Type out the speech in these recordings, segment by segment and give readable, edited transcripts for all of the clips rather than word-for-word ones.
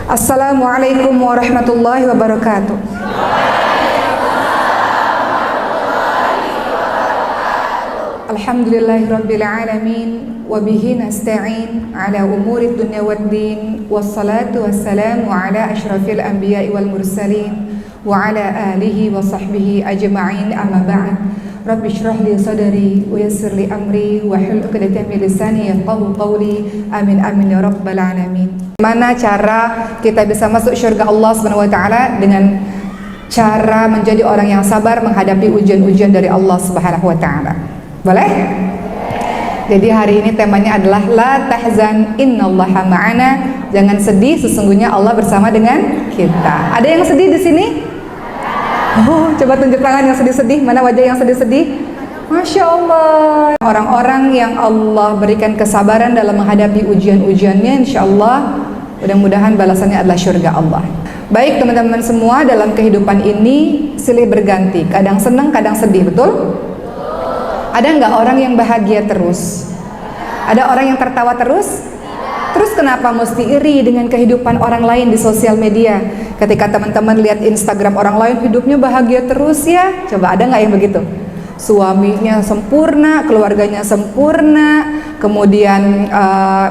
Assalamualaikum warahmatullahi wabarakatuh. Alhamdulillahirabbil alamin wa bihi nasta'in ala umurid dunya waddin wassalatu wassalamu ala asyrafil anbiya'i wal mursalin wa ala alihi wa sahbihi ajma'in, amma ba'd. Rabbi shrah li sadri wa yassir li amri wa hlul 'uqdatam min lisani yafqahu qawli. Amin amin ya rabbal alamin. Mana cara kita bisa masuk surga Allah Subhanahu wa taala? Dengan cara menjadi orang yang sabar menghadapi ujian-ujian dari Allah Subhanahu wa taala. Boleh? Jadi hari ini temanya adalah la tahzan innallaha ma'ana. Jangan sedih, sesungguhnya Allah bersama dengan kita. Ada yang sedih di sini? Oh, coba tunjuk tangan yang sedih-sedih. Mana wajah yang sedih-sedih? Masya Allah. Orang-orang yang Allah berikan kesabaran dalam menghadapi ujian-ujiannya, insya Allah mudah-mudahan balasannya adalah surga Allah. Baik teman-teman semua, dalam kehidupan ini silih berganti. Kadang senang, kadang sedih, betul? Ada nggak orang yang bahagia terus? Ada orang yang tertawa terus? Terus kenapa mesti iri dengan kehidupan orang lain di sosial media? Ketika teman-teman lihat Instagram orang lain hidupnya bahagia terus ya. Coba ada nggak yang begitu? Suaminya sempurna, keluarganya sempurna, kemudian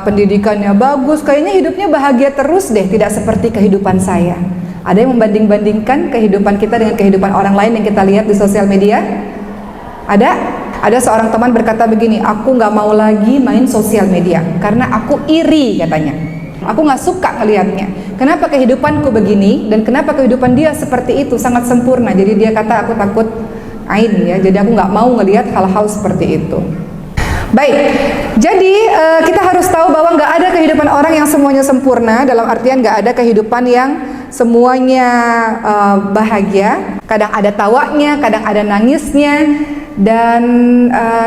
pendidikannya bagus, kayaknya hidupnya bahagia terus deh, tidak seperti kehidupan saya. Ada yang membanding-bandingkan kehidupan kita dengan kehidupan orang lain yang kita lihat di sosial media? Ada? Ada seorang teman berkata begini, aku gak mau lagi main sosial media karena aku iri katanya. Aku gak suka ngelihatnya. Kenapa kehidupanku begini dan kenapa kehidupan dia seperti itu, sangat sempurna. Jadi dia kata aku takut ain ya, jadi aku gak mau ngelihat hal-hal seperti itu. Baik, jadi kita harus tahu bahwa gak ada kehidupan orang yang semuanya sempurna. Dalam artian gak ada kehidupan yang semuanya bahagia. Kadang ada tawanya, kadang ada nangisnya. Dan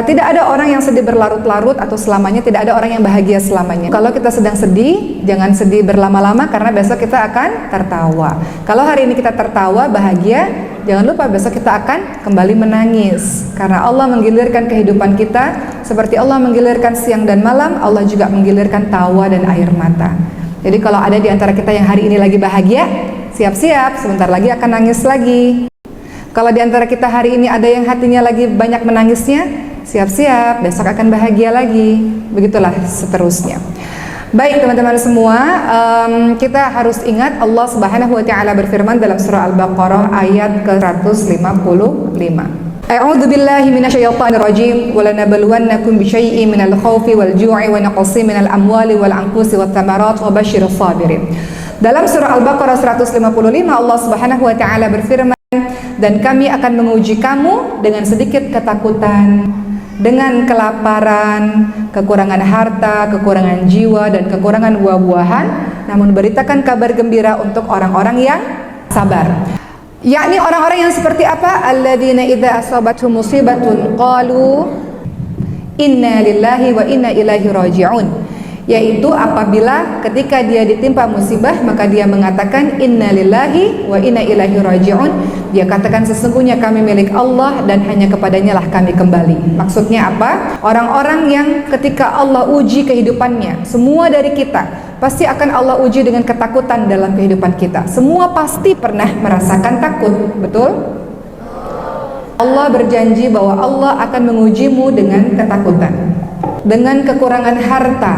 tidak ada orang yang sedih berlarut-larut atau selamanya, tidak ada orang yang bahagia selamanya. Kalau kita sedang sedih, jangan sedih berlama-lama karena besok kita akan tertawa. Kalau hari ini kita tertawa, bahagia, jangan lupa besok kita akan kembali menangis. Karena Allah menggilirkan kehidupan kita seperti Allah menggilirkan siang dan malam, Allah juga menggilirkan tawa dan air mata. Jadi kalau ada di antara kita yang hari ini lagi bahagia, siap-siap, sebentar lagi akan nangis lagi. Kalau di antara kita hari ini ada yang hatinya lagi banyak menangisnya, siap-siap, besok akan bahagia lagi. Begitulah seterusnya. Baik teman-teman semua, kita harus ingat Allah Subhanahu wa taala berfirman dalam surah Al-Baqarah ayat ke-155. A'udzu billahi minasyaitonir rajim. Wa lanabluwannakum bisyai'in minal khaufi wal ju'i wa naqsin minal amwali wal anfusi wat thamarat wa basyirus sabirin. Dalam surah Al-Baqarah 155 Allah Subhanahu wa taala berfirman, dan kami akan menguji kamu dengan sedikit ketakutan, dengan kelaparan, kekurangan harta, kekurangan jiwa, dan kekurangan buah-buahan. Namun beritakan kabar gembira untuk orang-orang yang sabar. Yakni orang-orang yang seperti apa? Alladzina idza asabathum musibatun qalu inna lillahi wa inna ilaihi raji'un. Yaitu apabila ketika dia ditimpa musibah maka dia mengatakan inna lillahi wa inna ilaihi raji'un. Dia katakan sesungguhnya kami milik Allah dan hanya kepadanya lah kami kembali. Maksudnya apa? Orang-orang yang ketika Allah uji kehidupannya, semua dari kita pasti akan Allah uji dengan ketakutan dalam kehidupan kita. Semua pasti pernah merasakan takut, betul? Allah berjanji bahwa Allah akan mengujimu dengan ketakutan, dengan kekurangan harta,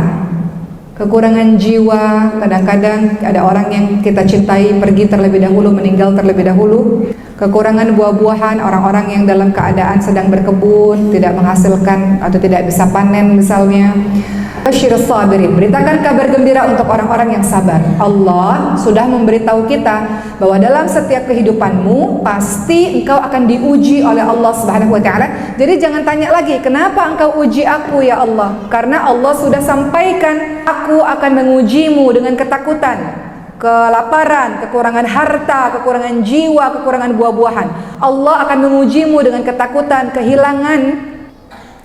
kekurangan jiwa. Kadang-kadang ada orang yang kita cintai pergi terlebih dahulu, meninggal terlebih dahulu. Kekurangan buah-buahan, orang-orang yang dalam keadaan sedang berkebun tidak menghasilkan atau tidak bisa panen misalnya. Basyirus sabirin, beritakan kabar gembira untuk orang-orang yang sabar. Allah sudah memberitahu kita bahwa dalam setiap kehidupanmu pasti engkau akan diuji oleh Allah Subhanahu wa taala. Jadi jangan tanya lagi, kenapa engkau uji aku ya Allah? Karena Allah sudah sampaikan, aku akan mengujimu dengan ketakutan, kelaparan, kekurangan harta, kekurangan jiwa, kekurangan buah-buahan. Allah akan mengujimu dengan ketakutan, kehilangan.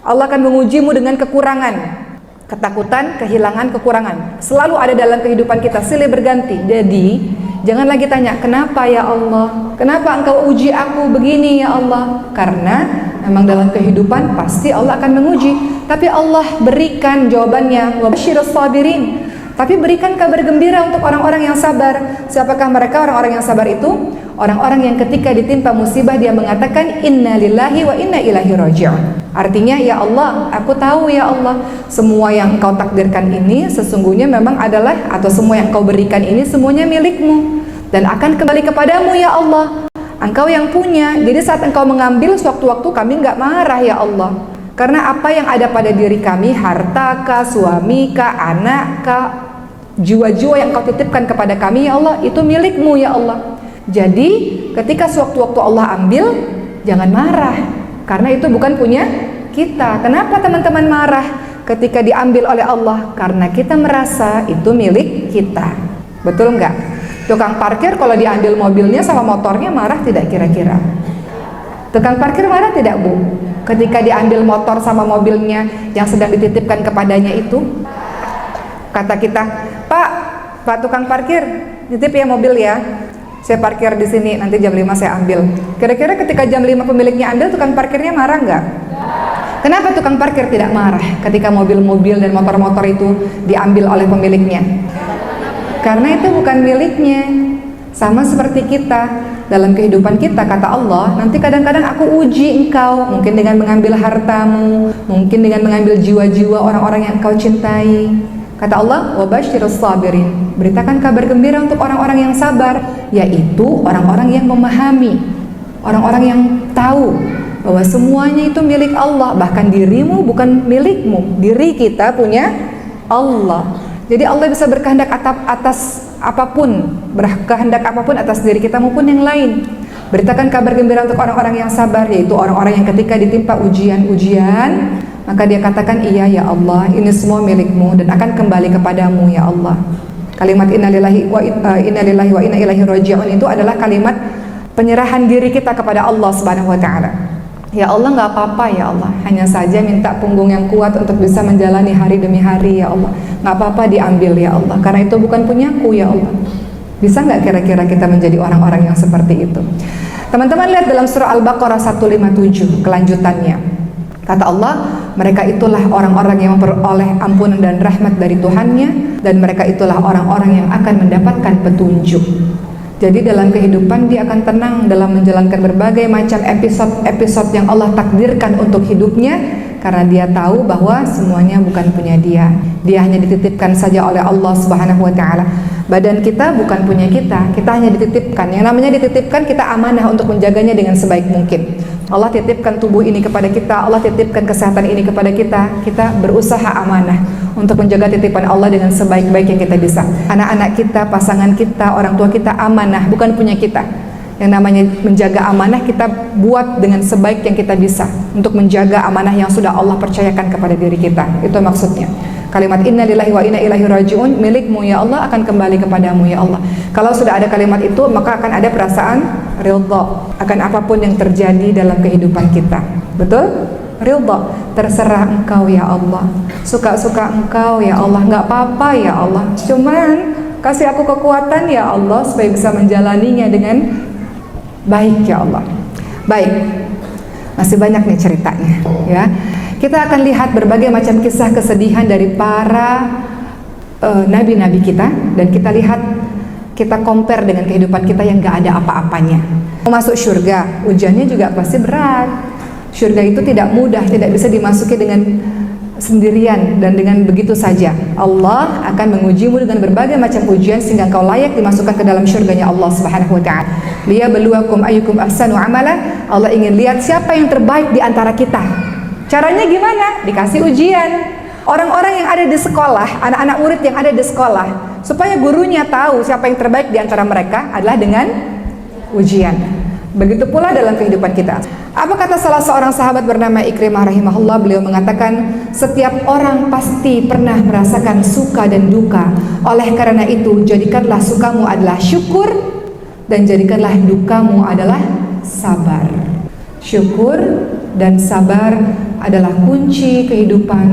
Allah akan mengujimu dengan kekurangan. Ketakutan, kehilangan, kekurangan selalu ada dalam kehidupan kita, silih berganti. Jadi jangan lagi tanya, kenapa ya Allah? Kenapa engkau uji aku begini ya Allah? Karena memang dalam kehidupan pasti Allah akan menguji. Tapi Allah berikan jawabannya, wa basyirus sabirin. Tapi berikan kabar gembira untuk orang-orang yang sabar. Siapakah mereka orang-orang yang sabar itu? Orang-orang yang ketika ditimpa musibah dia mengatakan inna lillahi wa inna ilaihi raji'un. Artinya, ya Allah, aku tahu ya Allah, semua yang engkau takdirkan ini sesungguhnya memang adalah, atau semua yang engkau berikan ini semuanya milikmu dan akan kembali kepadamu ya Allah. Engkau yang punya. Jadi saat engkau mengambil, sewaktu-waktu kami nggak marah ya Allah. Karena apa yang ada pada diri kami, harta kah, suami kah, anak kah, jiwa-jiwa yang engkau titipkan kepada kami ya Allah, itu milikmu ya Allah. Jadi ketika sewaktu-waktu Allah ambil, jangan marah, karena itu bukan punya kita. Kenapa teman-teman marah ketika diambil oleh Allah? Karena kita merasa itu milik kita. Betul nggak? Tukang parkir kalau diambil mobilnya sama motornya marah tidak kira-kira? Tukang parkir marah tidak Bu? Ketika diambil motor sama mobilnya yang sedang dititipkan kepadanya itu, kata kita, Pak tukang parkir, titip ya mobil ya. Saya parkir di sini, nanti jam 5 saya ambil. Kira-kira ketika jam 5 pemiliknya ambil, tukang parkirnya marah nggak? Kenapa tukang parkir tidak marah ketika mobil-mobil dan motor-motor itu diambil oleh pemiliknya? Karena itu bukan miliknya. Sama seperti kita, dalam kehidupan kita, kata Allah, nanti kadang-kadang aku uji engkau, mungkin dengan mengambil hartamu, mungkin dengan mengambil jiwa-jiwa orang-orang yang engkau cintai. Kata Allah, wabashirus sabirin, beritakan kabar gembira untuk orang-orang yang sabar, yaitu orang-orang yang memahami, orang-orang yang tahu bahwa semuanya itu milik Allah. Bahkan dirimu bukan milikmu, diri kita punya Allah. Jadi Allah bisa berkehendak atas apapun, berkehendak apapun atas diri kita maupun yang lain. Beritakan kabar gembira untuk orang-orang yang sabar, yaitu orang-orang yang ketika ditimpa ujian-ujian, maka dia katakan, iya ya Allah, ini semua milikmu dan akan kembali kepadamu ya Allah. Kalimat innalillahi wa inna ilaihi raji'un itu adalah kalimat penyerahan diri kita kepada Allah Subhanahu wa taala. Ya Allah, nggak apa-apa ya Allah, hanya saja minta punggung yang kuat untuk bisa menjalani hari demi hari ya Allah. Nggak apa-apa diambil ya Allah, karena itu bukan punyaku ya Allah. Bisa nggak kira-kira kita menjadi orang-orang yang seperti itu? Teman-teman lihat dalam surah Al-Baqarah 157 kelanjutannya. Kata Allah, mereka itulah orang-orang yang memperoleh ampunan dan rahmat dari Tuhannya, dan mereka itulah orang-orang yang akan mendapatkan petunjuk. Jadi dalam kehidupan dia akan tenang dalam menjalankan berbagai macam episode yang Allah takdirkan untuk hidupnya, karena dia tahu bahwa semuanya bukan punya dia. Dia hanya dititipkan saja oleh Allah Subhanahu wa taala. Badan kita bukan punya kita hanya dititipkan. Yang namanya dititipkan, kita amanah untuk menjaganya dengan sebaik mungkin. Allah titipkan tubuh ini kepada kita, Allah titipkan kesehatan ini kepada kita. Kita berusaha amanah untuk menjaga titipan Allah dengan sebaik-baik yang kita bisa. Anak-anak kita, pasangan kita, orang tua kita amanah, bukan punya kita. Yang namanya menjaga amanah kita buat dengan sebaik yang kita bisa untuk menjaga amanah yang sudah Allah percayakan kepada diri kita. Itu maksudnya. Kalimat inna lillahi wa inna ilaihi raji'un, milikmu ya Allah, akan kembali kepadamu ya Allah. Kalau sudah ada kalimat itu, maka akan ada perasaan ridha akan apapun yang terjadi dalam kehidupan kita. Betul? Ridha, terserah engkau ya Allah, suka-suka engkau ya Allah, nggak apa-apa ya Allah, cuman kasih aku kekuatan ya Allah supaya bisa menjalaninya dengan baik ya Allah. Baik, masih banyak nih ceritanya ya. Kita akan lihat berbagai macam kisah kesedihan dari para nabi-nabi kita, dan kita lihat, kita compare dengan kehidupan kita yang gak ada apa-apanya. Mau masuk surga, ujiannya juga pasti berat. Surga itu tidak mudah, tidak bisa dimasuki dengan sendirian dan dengan begitu saja. Allah akan mengujimu dengan berbagai macam ujian sehingga engkau layak dimasukkan ke dalam surganya Allah Subhanahu wa taala. Liyabluwakum ayyukum ahsanu amala. Allah ingin lihat siapa yang terbaik di antara kita. Caranya gimana? Dikasih ujian. Orang-orang yang ada di sekolah, anak-anak murid yang ada di sekolah, supaya gurunya tahu siapa yang terbaik di antara mereka adalah dengan ujian. Begitu pula dalam kehidupan kita. Apa kata salah seorang sahabat bernama Ikrimah rahimahullah? Beliau mengatakan, setiap orang pasti pernah merasakan suka dan duka. Oleh karena itu, jadikanlah sukamu adalah syukur, dan jadikanlah dukamu adalah sabar. Syukur dan sabar adalah kunci kehidupan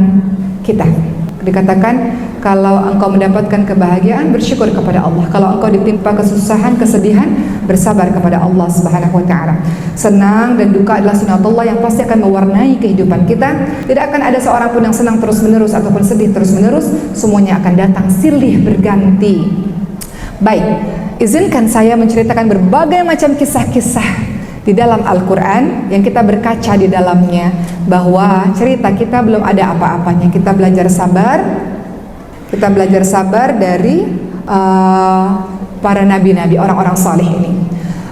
kita. Dikatakan Kalau engkau mendapatkan kebahagiaan, bersyukur kepada Allah. Kalau engkau ditimpa kesusahan, kesedihan, bersabar kepada Allah Subhanahu wa taala. Senang dan duka adalah sunatullah yang pasti akan mewarnai kehidupan kita. Tidak akan ada seorang pun yang senang terus-menerus ataupun sedih terus-menerus. Semuanya akan datang silih berganti. Baik, izinkan saya menceritakan berbagai macam kisah-kisah di dalam Al-Quran yang kita berkaca di dalamnya, bahwa cerita kita belum ada apa-apanya. Kita belajar sabar. Kita belajar sabar dari para nabi-nabi, orang-orang saleh ini.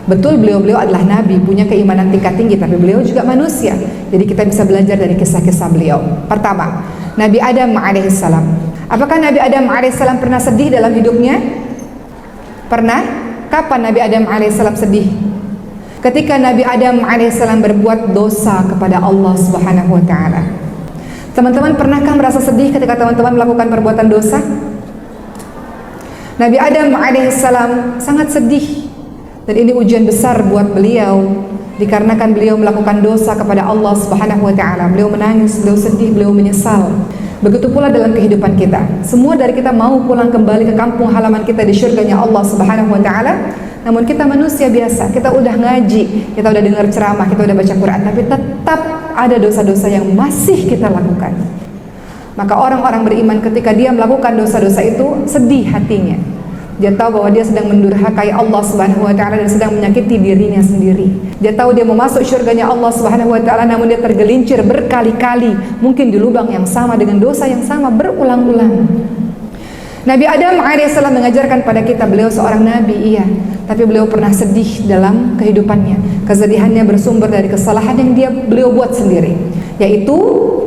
Betul, beliau-beliau adalah nabi, punya keimanan tingkat tinggi, tapi beliau juga manusia. Jadi kita bisa belajar dari kisah-kisah beliau. Pertama, Nabi Adam alaihissalam. Apakah Nabi Adam alaihissalam pernah sedih dalam hidupnya? Pernah? Kapan Nabi Adam alaihissalam sedih? Ketika Nabi Adam alaihissalam berbuat dosa kepada Allah Subhanahu wa taala. Teman-teman, pernahkah merasa sedih ketika teman-teman melakukan perbuatan dosa? Nabi Adam alaihissalam sangat sedih, dan ini ujian besar buat beliau, dikarenakan beliau melakukan dosa kepada Allah Subhanahu wa taala. Beliau menangis, beliau sedih, beliau menyesal. Begitu pula dalam kehidupan kita. Semua dari kita mau pulang kembali ke kampung halaman kita di syurganya Allah Subhanahu wa taala. Namun kita manusia biasa, kita udah ngaji, kita udah dengar ceramah, kita udah baca Quran, tapi tetap ada dosa-dosa yang masih kita lakukan. Maka orang-orang beriman ketika dia melakukan dosa-dosa itu sedih hatinya. Dia tahu bahwa dia sedang mendurhakai Allah Subhanahu wa taala dan sedang menyakiti dirinya sendiri. Dia tahu dia mau masuk syurganya Allah Subhanahu wa taala, namun dia tergelincir berkali-kali, mungkin di lubang yang sama dengan dosa yang sama berulang-ulang. Nabi Adam alaihissalam mengajarkan pada kita, beliau seorang nabi, iya, tapi beliau pernah sedih dalam kehidupannya. Kesedihannya bersumber dari kesalahan yang beliau buat sendiri, yaitu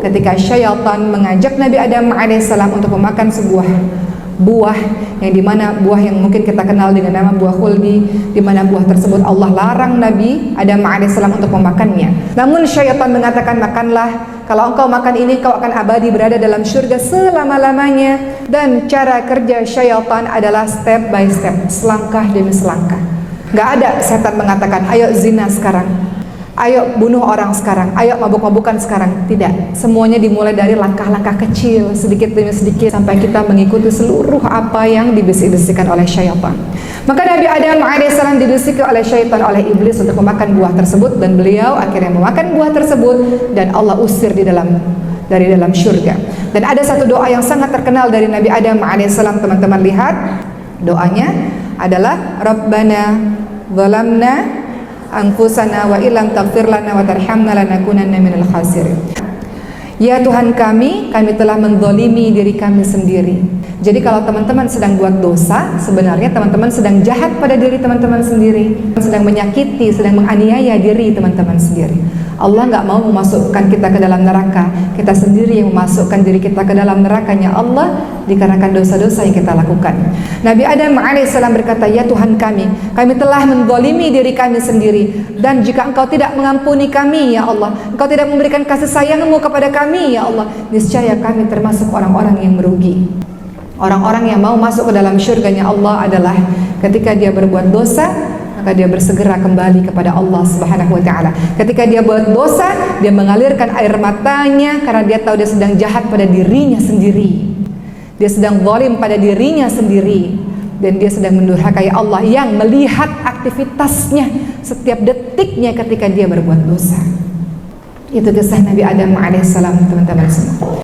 ketika syaitan mengajak Nabi Adam alaihissalam untuk memakan sebuah buah, yang dimana buah yang mungkin kita kenal dengan nama buah khuldi, dimana buah tersebut Allah larang Nabi Adam alaihissalam untuk memakannya. Namun syaitan mengatakan, makanlah, kalau engkau makan ini kau akan abadi berada dalam syurga selama-lamanya. Dan cara kerja syaitan adalah step by step, selangkah demi selangkah. Gak ada setan mengatakan, ayo zina sekarang, ayo bunuh orang sekarang, ayo mabuk-mabukan sekarang. Tidak, semuanya dimulai dari langkah-langkah kecil, sedikit demi sedikit, sampai kita mengikuti seluruh apa yang dibisik-bisikkan oleh syaitan. Maka Nabi Adam alaihissalam dibisiki oleh syaitan, oleh iblis untuk memakan buah tersebut, dan beliau akhirnya memakan buah tersebut, dan Allah usir dari dalam syurga. Dan ada satu doa yang sangat terkenal dari Nabi Adam alaihissalam, teman-teman lihat. Doanya adalah Rabbana zalamna anfusana wa illam taghfir lana wa tarhamna lanakunanna minal khasirin. Ya Tuhan kami telah menzalimi diri kami sendiri. Jadi kalau teman-teman sedang buat dosa, sebenarnya teman-teman sedang jahat pada diri teman-teman sendiri, sedang menyakiti, sedang menganiaya diri teman-teman sendiri. Allah nggak mau memasukkan kita ke dalam neraka, kita sendiri yang memasukkan diri kita ke dalam nerakanya Allah dikarenakan dosa-dosa yang kita lakukan. Nabi Adam alaihissalam berkata, ya Tuhan kami telah menzalimi diri kami sendiri, dan jika engkau tidak mengampuni kami ya Allah, engkau tidak memberikan kasih sayangmu kepada kami ya Allah, niscaya kami termasuk orang-orang yang merugi. Orang-orang yang mau masuk ke dalam syurganya Allah adalah ketika dia berbuat dosa, maka dia bersegera kembali kepada Allah Subhanahu wa taala. Ketika dia buat dosa, dia mengalirkan air matanya karena dia tahu dia sedang jahat pada dirinya sendiri. Dia sedang zalim pada dirinya sendiri, dan dia sedang mendurhakai Allah yang melihat aktivitasnya setiap detiknya ketika dia berbuat dosa. Itu kisah Nabi Adam alaihissalam, teman-teman semua.